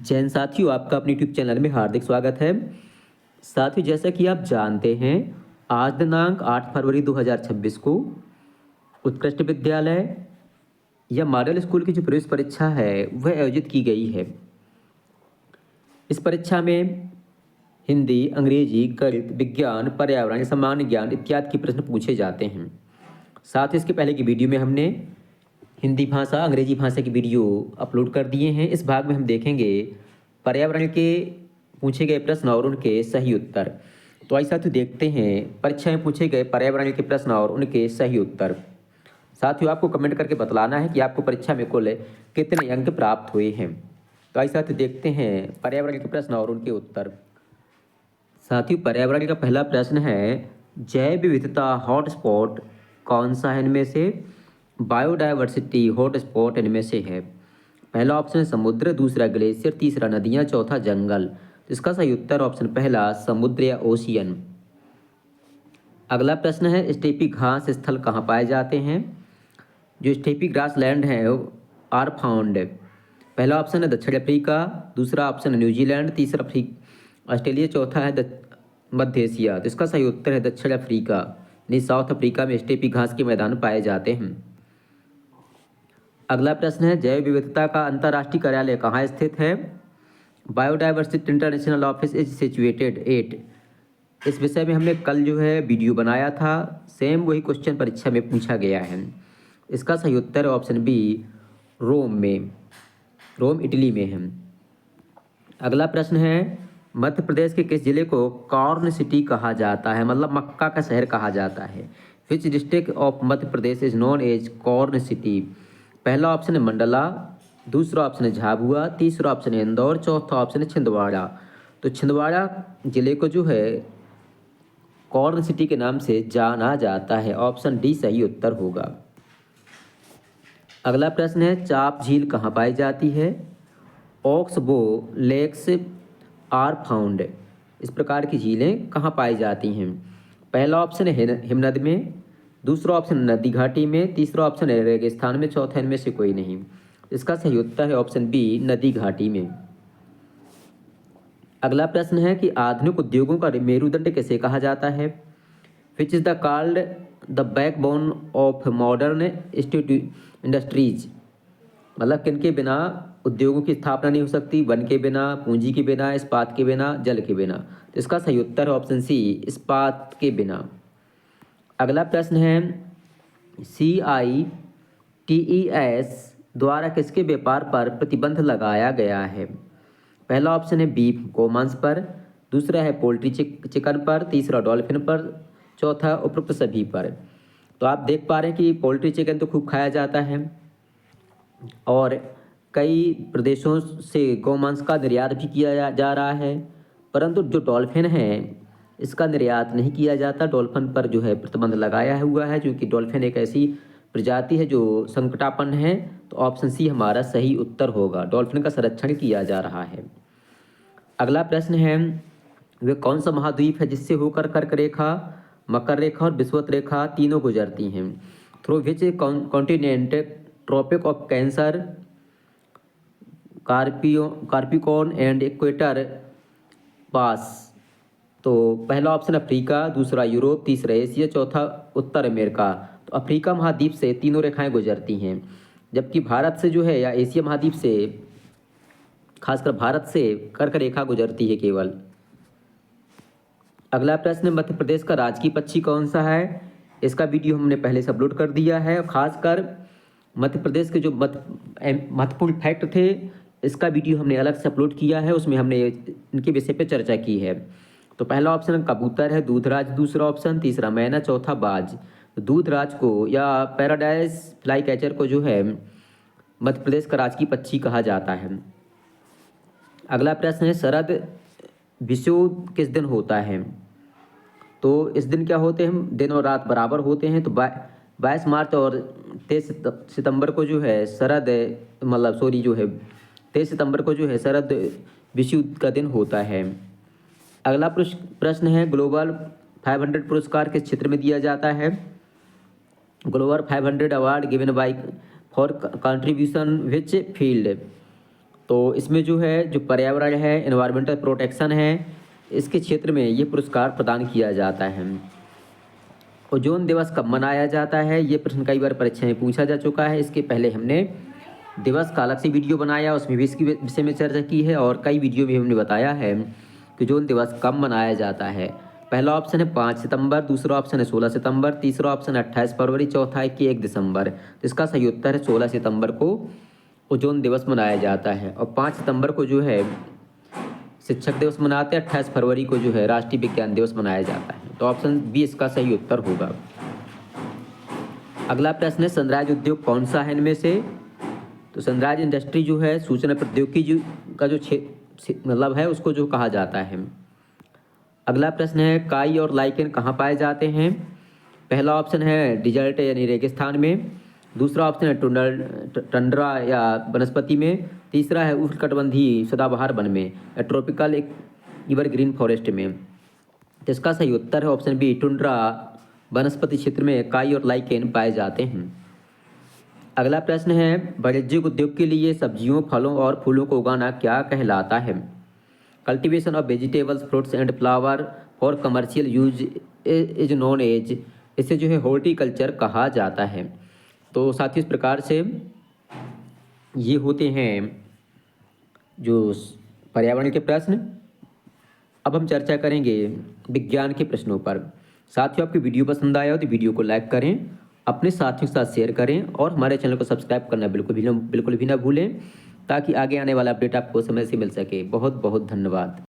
जैन साथियों, आपका अपने यूट्यूब चैनल में हार्दिक स्वागत है। साथियों, जैसा कि आप जानते हैं, आज दिनांक 8 फरवरी 2026 को उत्कृष्ट विद्यालय या मॉडल स्कूल की जो प्रवेश परीक्षा है वह आयोजित की गई है। इस परीक्षा में हिंदी, अंग्रेजी, गणित, विज्ञान, पर्यावरण, सामान्य ज्ञान इत्यादि के प्रश्न पूछे जाते हैं। साथ ही इसके पहले की वीडियो में हमने हिंदी भाषा, अंग्रेजी भाषा की वीडियो अपलोड कर दिए हैं। इस भाग में हम देखेंगे पर्यावरण के पूछे गए प्रश्न और उनके सही उत्तर। तो आइए साथियों देखते हैं परीक्षा में पूछे गए पर्यावरण के प्रश्न और उनके सही उत्तर। साथियों, आपको कमेंट करके बतलाना है कि आपको परीक्षा में कुल कितने अंक प्राप्त हुए हैं। तो आइए साथियों देखते हैं पर्यावरण के प्रश्न और उनके उत्तर। साथियों, पर्यावरण का पहला प्रश्न है, जैव विविधता हॉटस्पॉट कौन सा है इनमें से? बायोडायवर्सिटी हॉटस्पॉट इनमें से है। पहला ऑप्शन है समुद्र, दूसरा ग्लेशियर, तीसरा नदियां, चौथा जंगल। तो इसका सही उत्तर ऑप्शन पहला समुद्र या ओशियन। अगला प्रश्न है, स्टेपी घास स्थल कहाँ पाए जाते हैं? जो स्टेपी ग्रास लैंड है आर फाउंड। पहला ऑप्शन है दक्षिण अफ्रीका, दूसरा ऑप्शन है न्यूजीलैंड, तीसरा ऑस्ट्रेलिया, चौथा है मध्य एशिया। तो इसका सही उत्तर है दक्षिण अफ्रीका, यानी साउथ अफ्रीका में स्टेपी घास के मैदान पाए जाते हैं। अगला प्रश्न है, जैव विविधता का अंतर्राष्ट्रीय कार्यालय कहाँ स्थित है? Biodiversity international office is situated at. इस विषय में हमने कल जो है वीडियो बनाया था, सेम वही क्वेश्चन परीक्षा में पूछा गया है। इसका सही उत्तर है ऑप्शन बी रोम में, रोम इटली में है। अगला प्रश्न है, मध्य प्रदेश के किस जिले को कॉर्न सिटी कहा जाता है, मतलब मक्का का शहर कहा जाता है? Which district of Madhya Pradesh is known as corn city? पहला ऑप्शन है मंडला, दूसरा ऑप्शन है झाबुआ, तीसरा ऑप्शन है इंदौर, चौथा ऑप्शन है छिंदवाड़ा। तो छिंदवाड़ा जिले को जो है कॉर्न सिटी के नाम से जाना जाता है। ऑप्शन डी सही उत्तर होगा। अगला प्रश्न है, चाप झील कहाँ पाई जाती है? Oxbow lakes are found. इस प्रकार की झीलें कहाँ पाई जाती हैं? पहला ऑप्शन है हिमनद में, दूसरा ऑप्शन नदी घाटी में, तीसरा ऑप्शन है रेगिस्तान में, चौथा इनमें से कोई नहीं। इसका सही उत्तर है ऑप्शन बी नदी घाटी में। अगला प्रश्न है कि आधुनिक उद्योगों का मेरुदंड किसे कहा जाता है? Which is the called the backbone of modern industries. मतलब किनके बिना उद्योगों की स्थापना नहीं हो सकती? वन के बिना, पूंजी के बिना, इस्पात के बिना, जल के बिना। तो इसका सही उत्तर है ऑप्शन सी इस्पात के बिना। अगला प्रश्न है, CITES द्वारा किसके व्यापार पर प्रतिबंध लगाया गया है? पहला ऑप्शन है बीफ गोमांस पर, दूसरा है पोल्ट्री चिकन पर, तीसरा डॉल्फिन पर, चौथा उपरोक्त सभी पर। तो आप देख पा रहे हैं कि पोल्ट्री चिकन तो खूब खाया जाता है और कई प्रदेशों से गोमांस का निर्यात भी किया जा रहा है, परंतु जो डॉल्फिन है इसका निर्यात नहीं किया जाता। डॉल्फिन पर जो है प्रतिबंध लगाया हुआ है, क्योंकि डॉल्फिन एक ऐसी प्रजाति है जो संकटापन्न है। तो ऑप्शन सी हमारा सही उत्तर होगा, डॉल्फिन का संरक्षण किया जा रहा है। अगला प्रश्न है, वे कौन सा महाद्वीप है जिससे होकर कर्क रेखा, मकर रेखा और विषुवत रेखा तीनों गुजरती हैं? Through which continent tropic of cancer, capricorn and equator pass. तो पहला ऑप्शन अफ्रीका, दूसरा यूरोप, तीसरा एशिया, चौथा उत्तर अमेरिका। तो अफ्रीका महाद्वीप से तीनों रेखाएं गुजरती हैं, जबकि भारत से जो है या एशिया महाद्वीप से, खासकर भारत से कर्क रेखा गुजरती है केवल। अगला प्रश्न, मध्य प्रदेश का राजकीय पक्षी कौन सा है? इसका वीडियो हमने पहले से अपलोड कर दिया है। खासकर मध्य प्रदेश के जो महत्वपूर्ण फैक्ट थे, इसका वीडियो हमने अलग से अपलोड किया है, उसमें हमने इनके विषय पर चर्चा की है। तो पहला ऑप्शन कबूतर है, दूधराज दूसरा ऑप्शन, तीसरा मैना, चौथा बाज। तो दूधराज को या पैराडाइज फ्लाई कैचर को जो है मध्य प्रदेश का राजकीय पक्षी कहा जाता है। अगला प्रश्न है, शरद विषुव किस दिन होता है? तो इस दिन क्या होते हैं? दिन और रात बराबर होते हैं। तो 22 मार्च और 23 सितंबर को जो है शरद, मतलब सॉरी जो है 23 सितंबर को जो है शरद विषुव का दिन होता है। अगला प्रश्न है, ग्लोबल 500 पुरस्कार किस क्षेत्र में दिया जाता है? Global 500 award given by for contribution which field. तो इसमें जो है जो पर्यावरण है, एनवायरमेंटल प्रोटेक्शन है, इसके क्षेत्र में ये पुरस्कार प्रदान किया जाता है। ओजोन दिवस कब मनाया जाता है, ये प्रश्न कई बार परीक्षा में पूछा जा चुका है। इसके पहले हमने दिवस का अलग से वीडियो बनाया, उसमें भी इसकी विषय में चर्चा की है और कई वीडियो में हमने बताया है कि ओजोन दिवस कब मनाया जाता है। पहला ऑप्शन है 5 सितंबर, दूसरा ऑप्शन है 16 सितंबर, तीसरा ऑप्शन है 28 फरवरी, चौथा है कि 1 दिसंबर। तो इसका सही उत्तर है 16 सितंबर को ओजोन दिवस मनाया जाता है। और 5 सितंबर को जो है शिक्षक दिवस मनाते हैं, 28 फरवरी को जो है राष्ट्रीय विज्ञान दिवस मनाया जाता है। तो ऑप्शन बी इसका सही उत्तर होगा। अगला प्रश्न है सनराइज उद्योग कौन सा है इनमें से। तो सनराइज इंडस्ट्री जो है सूचना प्रौद्योगिकी का जो मतलब है उसको जो कहा जाता है। अगला प्रश्न है काई और लाइकेन कहाँ पाए जाते हैं। पहला ऑप्शन है डिजर्ट यानी रेगिस्तान में, दूसरा ऑप्शन है टंड्रा या वनस्पति में, तीसरा है उष्णकटिबंधीय सदाबहार वन में या ट्रॉपिकल एवरग्रीन फॉरेस्ट में। तो इसका सही उत्तर है ऑप्शन बी, टुंड्रा वनस्पति क्षेत्र में काई और लाइकेन पाए जाते हैं। अगला प्रश्न है वाणिज्यिक उद्योग के लिए सब्जियों, फलों और फूलों को उगाना क्या कहलाता है। Cultivation of vegetables, fruits and flower for commercial use is known as, इसे जो है हॉर्टिकल्चर कहा जाता है। तो साथियों इस प्रकार से ये होते हैं जो पर्यावरण के प्रश्न। अब हम चर्चा करेंगे विज्ञान के प्रश्नों पर। साथियों आपकी वीडियो पसंद आया हो तो वीडियो को लाइक करें, अपने साथियों के साथ शेयर करें और हमारे चैनल को सब्सक्राइब करना बिल्कुल भी ना भूलें, ताकि आगे आने वाला अपडेट आपको समय से मिल सके। बहुत बहुत धन्यवाद।